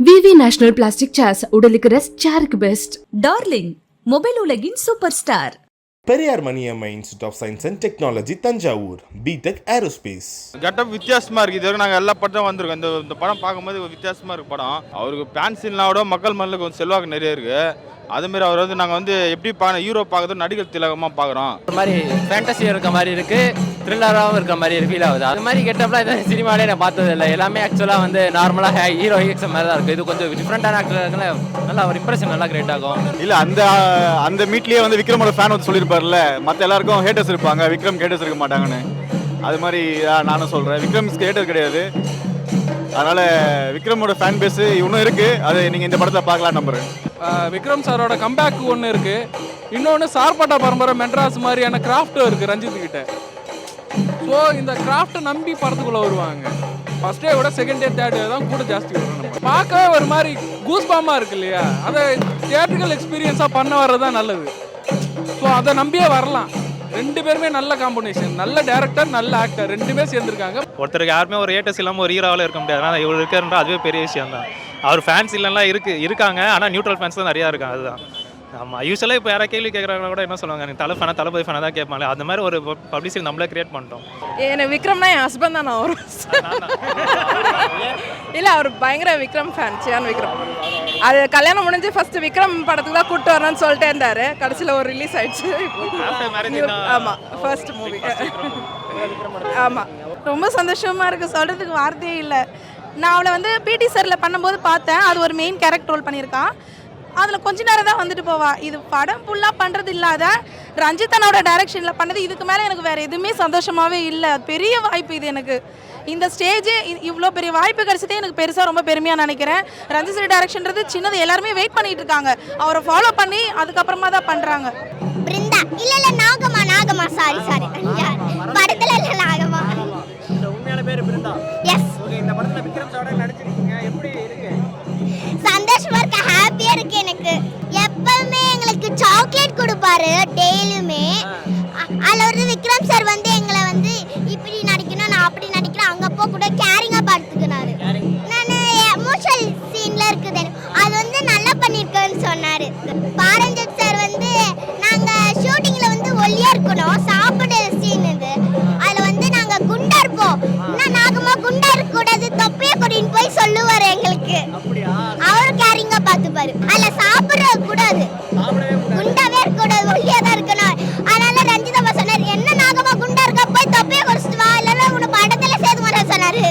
விவி national plastic chairs உடலுக்கு rest, சேருக்கு best. Darling mobile உலகின் super star. Periyar Maniammai institute of science and technology, Thanjavur. B Tech aerospace. Getup வித்தியாசமாக இருக்குது. இதுவரை நாங்கள் எல்லா படம் வந்திருக்கோம். இந்த படம் பார்க்கும்போது வித்தியாசமாக இருக்குது படம். அவருக்கு பேன் சீன்லாம் மக்கள் மனதில் கொஞ்சம் செல்வாக்கு நிறைய இருக்குது. அதுமாரி அவர் நாங்கள் எப்படி ஹீரோ பார்க்குறது நடிகர் திலகமாக பார்க்குறோம். ஒரு மாதிரி ஃபேண்டஸியாக இருக்க மாதிரி இருக்குது, த்ரில்லராகவும் இருக்க மாதிரி ஃபீல் ஆகுது. அது மாதிரி கெட்டப்லாம் இந்த சினிமாலே நான் பார்த்தது இல்லை. எல்லாமே ஆக்சுவலாக நார்மலாக ஹீரோ ஹீரோக்ஸ் மாதிரி தான் இருக்குது. இது கொஞ்சம் டிஃப்ரெண்ட்டான ஆக்டர் நல்லா ஒரு இம்ப்ரெஷன் நல்லா கிரியேட் ஆகும். இல்லை அந்த மீட்லேயே விக்ரமோட ஃபேன் சொல்லியிருப்பார்ல, மற்ற எல்லாருக்கும் ஹேட்டர்ஸ் இருப்பாங்க, விக்ரம் ஹேட்டர்ஸ் இருக்க மாட்டாங்கன்னு. அது மாதிரி நானும் சொல்கிறேன், விக்ரம் ஹேட்டர் கிடையாது. அதனால் விக்ரமோட ஃபேன் பேஸு இன்னும் இருக்குது. அது நீங்கள் இந்த படத்தை பார்க்கலாம் நம்புறேன். விக்ரம் சாரோட கம்பேக் ஒன்று இருக்குது. இன்னொன்று சார்பாட்டா பரம்பரை மெட்ராஸ் மாதிரியான கிராஃப்ட்டும் இருக்குது ரஞ்சித் கிட்ட. ஸோ இந்த கிராஃப்டை நம்பி படத்துக்குள்ளே வருவாங்க. ஃபர்ஸ்ட் டே விட செகண்ட் டே தேர்ட் டே தான் கூட ஜாஸ்தி வரும். நம்ம பார்க்கவே ஒரு மாதிரி கூஸ்பாமாக இருக்கு இல்லையா, அதை தியேட்டரிக்கல் எக்ஸ்பீரியன்ஸாக பண்ண வர்றது தான் நல்லது. ஸோ அதை நம்பியே வரலாம். ரெண்டு பேருமே நல்ல காம்பினேஷன், நல்ல டேரக்டர், நல்ல ஆக்டர், ரெண்டுமே சேர்ந்துருக்காங்க. ஒருத்தருக்கு யாருமே ஒரு ஏட்டஸ் இல்லாமல் ஒரு ஹீரோவில் இருக்க முடியாது. ஆனால் இவ்வளோ இருக்காருன்ற அதுவே பெரிய விஷயம் தான். அவர் ஃபேன்ஸ் இல்லைலாம் இருக்காங்க, ஆனால் நியூட்ரல் ஃபேன்ஸ் தான் நிறையா இருக்காங்க. அதுதான் ஆமாம். யூஸ்வலாக இப்போ யாராவது கேள்வி கேட்குறாங்க கூட என்ன சொல்லுவாங்க, எனக்கு தளபதி ஃபேனாக தான் கேட்பாங்க. அந்த மாதிரி ஒரு பப்ளிசிட்டி நம்மளே கிரியேட் பண்ணிட்டோம். எனக்கு விக்ரம்னா என் ஹஸ்பண்ட் தான். நான் வரும் இல்லை, அவர் பயங்கர விக்ரம் ஃபேன், சியான் விக்ரம். அது கல்யாணம் முடிஞ்சு ஃபர்ஸ்ட் விக்ரம் படத்துக்கு தான் கூப்பிட்டு வரணும்னு சொல்லிட்டே இருந்தார். கடைசியில் ஒரு ரிலீஸ் ஆயிடுச்சு. ஆமாம், ஃபர்ஸ்ட் மூவி. ஆமாம், ரொம்ப சந்தோஷமாக இருக்குது, சொல்கிறதுக்கு வார்த்தையே இல்லை. நான் அவளை பிடி சாரில் பண்ணும்போது பார்த்தேன். அது ஒரு மெயின் கேரக்டர் ரோல் பண்ணியிருக்கான். அதில் கொஞ்ச நேரம் தான் வந்துட்டு போவா. இது படம் ஃபுல்லாக பண்ணுறது இல்லாத ரஞ்சித்தனோட டைரக்ஷனில் பண்ணது. இதுக்கு மேலே எனக்கு வேறு எதுவுமே சந்தோஷமாகவே இல்லை. பெரிய வாய்ப்பு இது எனக்கு. இந்த ஸ்டேஜ் இவ்வளோ பெரிய வாய்ப்பு கிடைச்சதே எனக்கு பெருசாக ரொம்ப பெருமையாக நினைக்கிறேன். ரஞ்சித் சார் டைரக்ஷன்றது சின்னது, எல்லாருமே வெயிட் பண்ணிட்டு இருக்காங்க. அவரை ஃபாலோ பண்ணி அதுக்கப்புறமா தான் பண்ணுறாங்க. பிருந்தா இல்ல நாகமா சாரி படத்துல இல்ல நாகமா. உண்மையான பேர் பிருந்தா. எஸ். இந்த படத்துல விக்ரம் சாரோட நடிச்சிருக்கீங்க, எப்படி இருக்கு? சந்தோஷமா இருக்கு, ஹாப்பியா இருக்கு எனக்கு. எப்பவுமே எங்களுக்கு சாக்லேட் கொடுப்பாரு டெய்லியுமே. அதுல விக்ரம் சார் எங்களை இப்படி நடிக்கணும், நான் அப்படி நடிக்கிறேன், அங்க போ கூட கேரிங்கா பார்த்துக்கினாரு. நான் எமோஷனல் சீன்ல இருக்குது, அது நல்லா பண்ணிருக்கேன்னு சொன்னாரு. பாரஞ்சித் சார் நாங்க ஷூட்டிங்ல ஒல்லியா இருக்கணும், சாப்பிடுற சீன் இது. அதுல நாங்க குண்டா இருப்போம். நாகமா குண்டா இருக்க கூடாது, தொப்பைய கொடின்னு போய் சொல்லுவாரு எங்களுக்கு. அவரும் கேரிங்கா பாத்துப்பாரு. அதுல சாப்பிட கூடாது, குண்டாவே இருக்க கூடாது, ஒல்லியா தான் இருக்கணும். அதனால ரஞ்சிதா சொன்னாரு, என்ன நாகமா குண்டா இருக்க, போய் தொப்பைய குடிச்சிட்டு வா, இல்லைன்னா உன படத்துல சேர்த்து வர சொன்னாரு.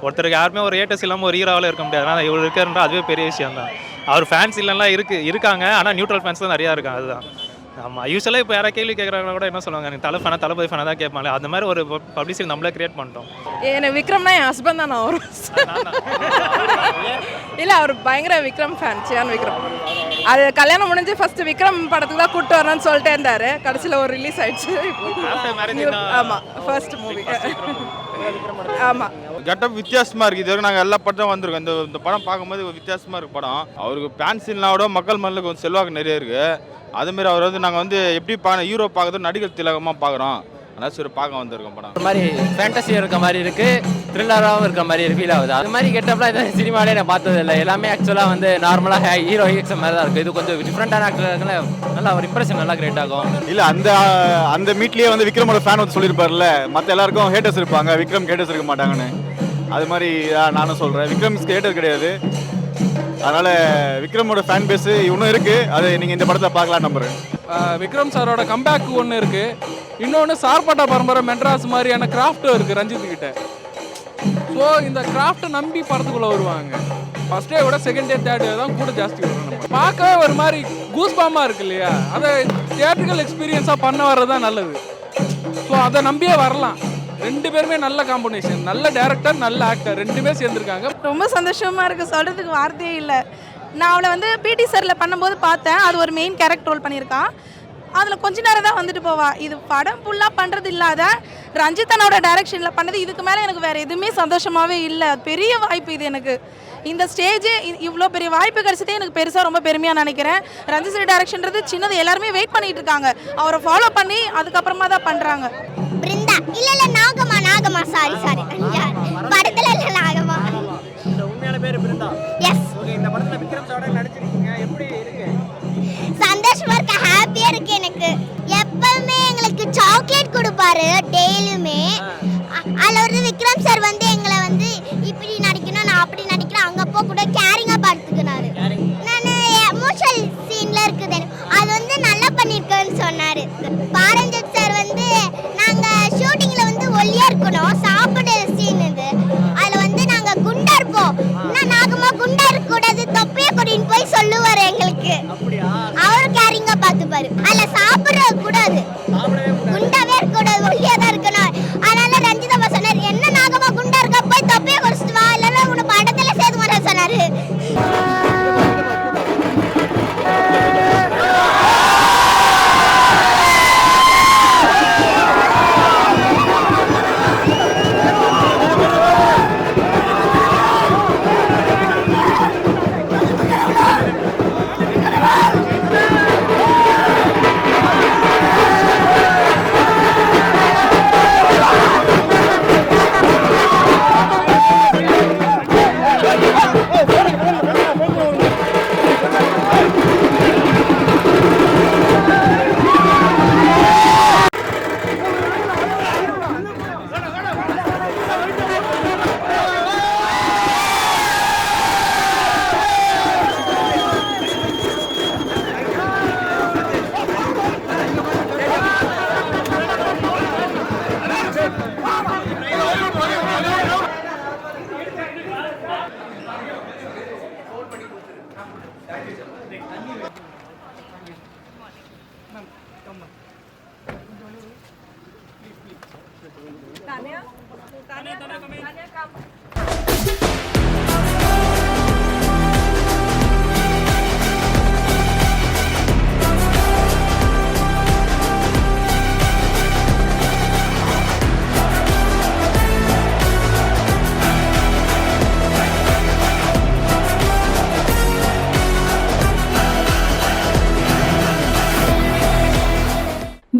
ஒருத்தருக்கு யாருமே ஒரு ஏட்டஸ் இல்லாமல் ஒரு ஹீரோவில் இருக்க முடியாது. ஆனால் இவ்வளோ இருக்காருன்ற அதுவே பெரிய விஷயம் தான். அவர் ஃபேன்ஸ் இல்லைலாம் இருக்காங்க, ஆனால் நியூட்ரல் ஃபேன்ஸ் தான் நிறையா இருக்காங்க. அதுதான் ஆமாம். யூஸ்வலாக இப்போ யாராவது கேள்வி கேட்குறாங்க கூட என்ன சொல்லுவாங்க, எனக்கு தளபதி ஃபேனாக தான் கேட்பாங்க. அந்த மாதிரி ஒரு பப்ளிசிட்டி நம்மளே கிரியேட் பண்ணிட்டோம். எனக்கு விக்ரம்னா என் ஹஸ்பண்ட் தான். நான் வரும் இல்லை, அவர் பயங்கர விக்ரம் ஃபேன், சியான் விக்ரம். அது கல்யாணம் முடிஞ்சு ஃபர்ஸ்ட் விக்ரம் படத்துக்கு தான் கூட்டு வரணும்னு சொல்லிட்டே இருந்தாரு. கடைசியில் ஒரு ரிலீஸ் ஆயிடுச்சு. ஆமாம், ஃபர்ஸ்ட் மூவி. ஆமாம், கெட்டப் வித்தியாசமாக இருக்குது. இது வரைக்கும் நாங்கள் எல்லா படத்தும் வந்திருக்கோம். இந்த படம் பார்க்கும்போது ஒரு வித்தியாசமாக இருக்குது படம். அவருக்கு ஃபேன்ஸ் இல்லைனாவோட மக்கள் மனதில் கொஞ்சம் செல்வாக்கு நிறைய இருக்குது. அதுமாரி அவர் வந்து நாங்கள் வந்து எப்படி ஹீரோ பார்க்குறதோ நடிகர் திலகமாக பார்க்குறோம். அதனால் சரி பார்க்க வந்திருக்கோம் படம். ஒரு மாதிரி ஃபேண்டஸியாக இருக்க மாதிரி இருக்குது, த்ரில்லராகவும் இருக்க மாதிரி ஃபீல் ஆகுது. அது மாதிரி கெட்டப்லாம் இந்த சினிமாலே நான் பார்த்ததில்லை. எல்லாமே ஆக்சுவலாக வந்து நார்மலாக ஹீரோ எக்ஸம் மாதிரி தான் இருக்குது. இது கொஞ்சம் டிஃப்ரெண்ட்டான ஆக்டர்னால நல்லா ஒரு இம்ப்ரெஷன் நல்லா கிரியேட் ஆகும். இல்லை அந்த மீட்லேயே வந்து விக்ரமோட ஃபேன் வந்து சொல்லியிருப்பார்ல, மற்ற எல்லாருக்கும் ஹேட்டர்ஸ் இருப்பாங்க, விக்ரம் ஹேட்டர்ஸ் இருக்க மாட்டாங்கன்னு. அது மாதிரி நானும் சொல்கிறேன், விக்ரம்ஸ்க்கு ஹேட்டர் கிடையாது. அதனால் விக்ரமோட ஃபேன் பேஸு இன்னும் இருக்குது. அது நீங்கள் இந்த படத்தில் பார்க்கலாம் நம்புறேன். விக்ரம் சாரோட கம்பேக் ஒன்று இருக்குது. இன்னொன்று சார்பட்டா பரம்பரை மெட்ராஸ் மாதிரியான கிராஃப்ட்டும் இருக்குது ரஞ்சித்துக்கிட்ட. ஸோ இந்த கிராஃப்ட்டை நம்பி படத்துக்குள்ளே வருவாங்க. ஃபர்ஸ்ட் டே விட செகண்ட் டே தேர்ட் டே தான் கூட ஜாஸ்தி வரும். நம்ம பார்க்கவே ஒரு மாதிரி கூஸ்பாமாக இருக்கு இல்லையா, அதை தியேட்டரிக்கல் எக்ஸ்பீரியன்ஸாக பண்ண வர்றது தான் நல்லது. ஸோ அதை நம்பியே வரலாம். ரெண்டு பேருமே நல்ல காம்பினேஷன், நல்ல டேரக்டர், நல்ல ஆக்டர், ரெண்டுமே சேர்ந்துருக்காங்க. ரொம்ப சந்தோஷமாக இருக்குது, சொல்கிறதுக்கு வார்த்தையே இல்லை. நான் அவளை வந்து பிடி சாரில் பண்ணும்போது பார்த்தேன். அது ஒரு மெயின் கேரக்டர் ரோல் பண்ணியிருக்கான். அதில் கொஞ்ச நேரம் தான் வந்துட்டு போவா. இது படம் ஃபுல்லாக பண்ணுறது இல்லாத ரஞ்சித்தனோட டைரக்ஷனில் பண்ணது. இதுக்கு மேலே எனக்கு வேறு எதுவுமே சந்தோஷமாகவே இல்லை. பெரிய வாய்ப்பு இது எனக்கு. இந்த ஸ்டேஜு இவ்வளோ பெரிய வாய்ப்பு கிடைச்சதே எனக்கு பெருசாக ரொம்ப பெருமையாக நினைக்கிறேன். ரஞ்சித் சார் டைரக்ஷன்றது சின்னது, எல்லாருமே வெயிட் பண்ணிட்டு இருக்காங்க. அவரை ஃபாலோ பண்ணி அதுக்கப்புறமா தான் பண்ணுறாங்க. பிருந்தா இல்ல நாகமா சாரி படத்துல இல்ல நாகமா. உண்மையான பேர் பிருந்தா. எஸ். ஓகே, இந்த படத்துல விக்ரம் சாரோட நடிச்சிருக்கீங்க, எப்படி இருக்கு? சந்தோஷமா இருக்கு, ஹாப்பியா இருக்கு எனக்கு. எப்பவுமே எங்களுக்கு சாக்லேட் கொடுப்பாரு டெய்லியுமே. அதுல ஒரு விக்ரம் சார் வந்து எங்களை வந்து இப்படி நடிக்கணும், நான் அப்படி நடிக்கிறேன், அங்க போ கூட கேரிங்கா பார்த்துக்கினாரு. நான் எமோஷனல் சீன்ல இருக்குது, அது வந்து நல்லா பண்ணிருக்கேன்னு சொன்னாரு. பாரஞ்சித் சார் வந்து நாங்க ஷூட்டிங்ல வந்து ஒல்லியா இருக்கணும், சாப்பிடுற சீன் இது. அதுல வந்து நாங்க குண்டா இருப்போம். இன்னும் நாகமா குண்டா இருக்க கூடாது, தொப்பைய கொடின்னு போய் சொல்லுவாரு எங்களுக்கு. அவரும் கேரிங்கா பார்த்துப்பாரு. அதுல சாப்பிட கூடாது, குண்டாவே இருக்க கூடாது, ஒல்லியா தான் இருக்கணும். அதனால ரஞ்சிதா சொன்னாரு, என்ன நாகமா குண்டா இருக்க, போய் தொப்பைய குறைச்சிட்டு வா, இல்லைன்னா உன படத்துல சேர்த்து வர சொன்னாரு.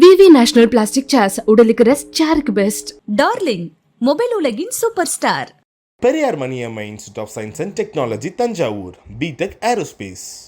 விவி நேஷனல் பிளாஸ்டிக் சேர்ஸ் உடலுக்கு ரெஸ்ட், சேருக்கு பெஸ்ட். டார்லிங் மொபைல் உலகின் super star. Periyar Maniammai institute of science and technology Thanjavur, B Tech aerospace.